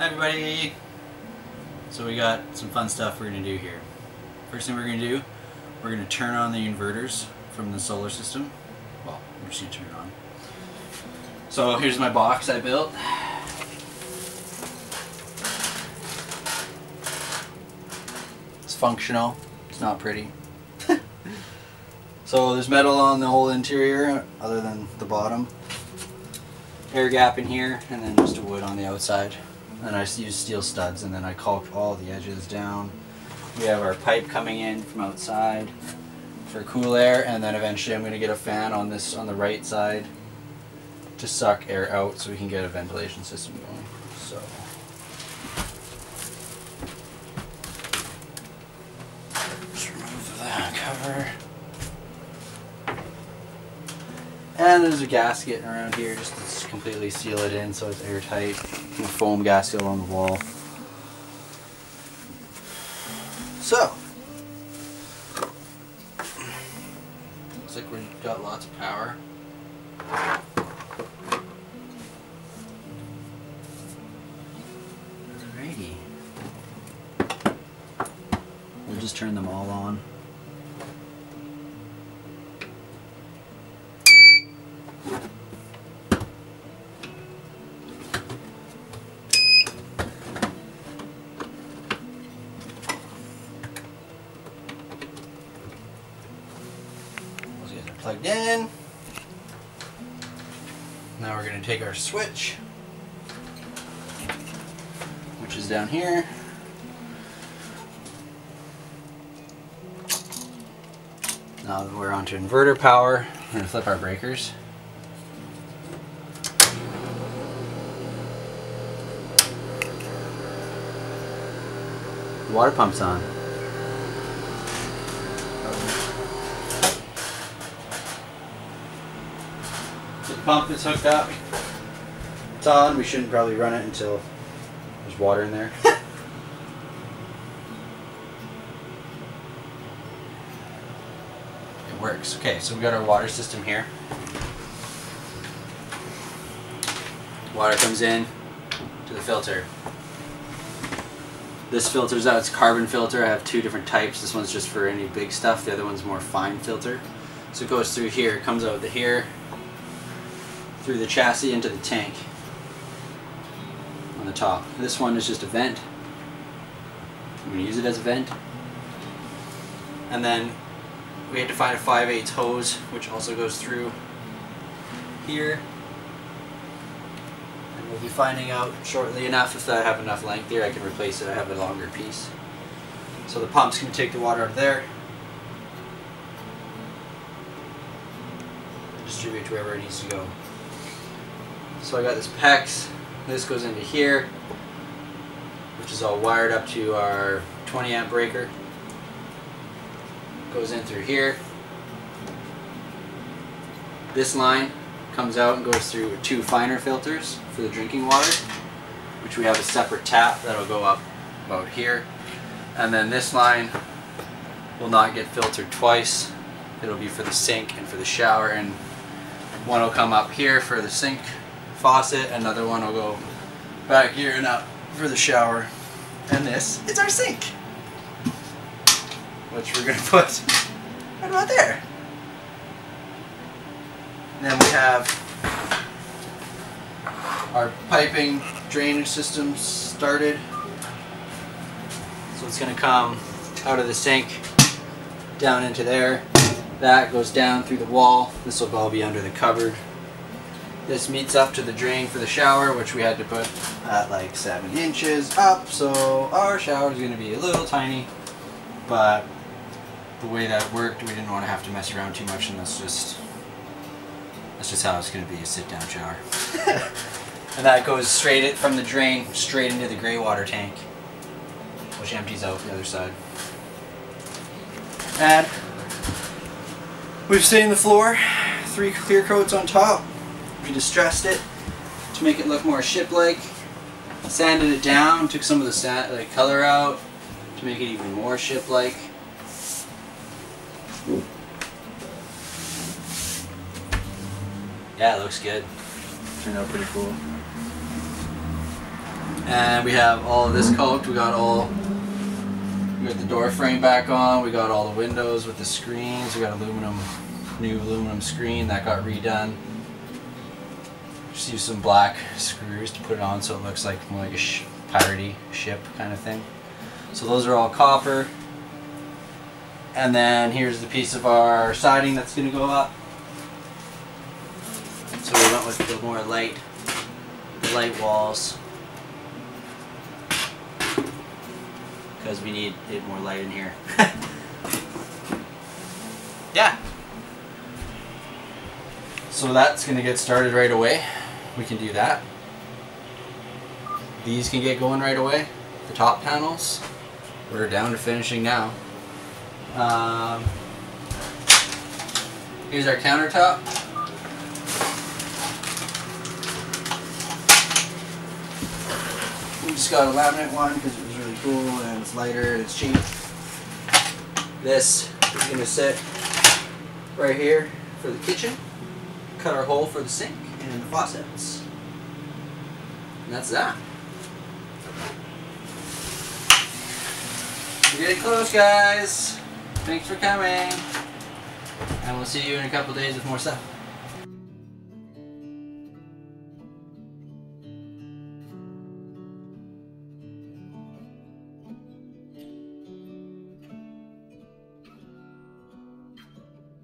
Hi everybody! So we got some fun stuff we're going to do here. First thing we're going to do, we're going to turn on the inverters from the solar system. Well, we're just going to turn it on. So here's my box I built. It's functional, it's not pretty. So there's metal on the whole interior other than the bottom. Air gap in here, and then just a wood on the outside. And I use steel studs, and then I caulk all the edges down. We have our pipe coming in from outside for cool air, and then eventually I'm going to get a fan on this on the right side to suck air out so we can get a ventilation system going. So just remove the cover. And there's a gasket around here just to completely seal it in so it's airtight. And a foam gasket on the wall. So, looks like we've got lots of power. Alrighty. We'll just turn them all on. Plugged in. Now we're going to take our switch, which is down here. Now that we're onto inverter power, we're going to flip our breakers. The water pump's on. The pump is hooked up. It's on. We shouldn't probably run it until there's water in there. It works. Okay, so we got our water system here. Water comes in to the filter. This filters out. It's a carbon filter. I have two different types. This one's just for any big stuff. The other one's more fine filter. So it goes through here. It comes out the here. Through the chassis into the tank on the top. This one is just a vent. I'm going to use it as a vent. And then we had to find a 5/8 hose, which also goes through here. And we'll be finding out shortly enough if I have enough length here. I can replace it. I have a longer piece. So the pump's going to take the water out of there and distribute to wherever it needs to go. So I got this PEX, this goes into here, which is all wired up to our 20 amp breaker. Goes in through here. This line comes out and goes through two finer filters for the drinking water, which we have a separate tap that'll go up about here. And then this line will not get filtered twice. It'll be for the sink and for the shower, and one will come up here for the sink faucet, another one will go back here and up for the shower, and this is our sink, which we're going to put right about there. And then we have our piping drainage system started, so it's going to come out of the sink down into there. That goes down through the wall. This will all be under the cupboard. This meets up to the drain for the shower, which we had to put at like 7 inches up, so our shower is going to be a little tiny, but the way that worked, we didn't want to have to mess around too much, and that's just how it's going to be, a sit-down shower. And that goes straight from the drain straight into the gray water tank, which empties out the other side. And we've stained the floor, 3 clear coats on top. We distressed it to make it look more ship-like, sanded it down, took some of the color out to make it even more ship-like. Yeah, it looks good. Turned out pretty cool. And we have all of this caulked. We got the door frame back on. We got all the windows with the screens. We got new aluminum screen that got redone. Just use some black screws to put it on so it looks like more like a piratey ship kind of thing. So those are all copper. And then here's the piece of our siding that's going to go up. So we went with the more light walls because we need it more light in here. Yeah. So that's going to get started right away. We can do that. These can get going right away. The top panels. We're down to finishing now. Here's our countertop. We just got a laminate one because it was really cool and it's lighter and it's cheap. This is going to sit right here for the kitchen. Cut our hole for the sink and the faucets. And that's that. We're getting close, guys. Thanks for coming. And we'll see you in a couple days with more stuff.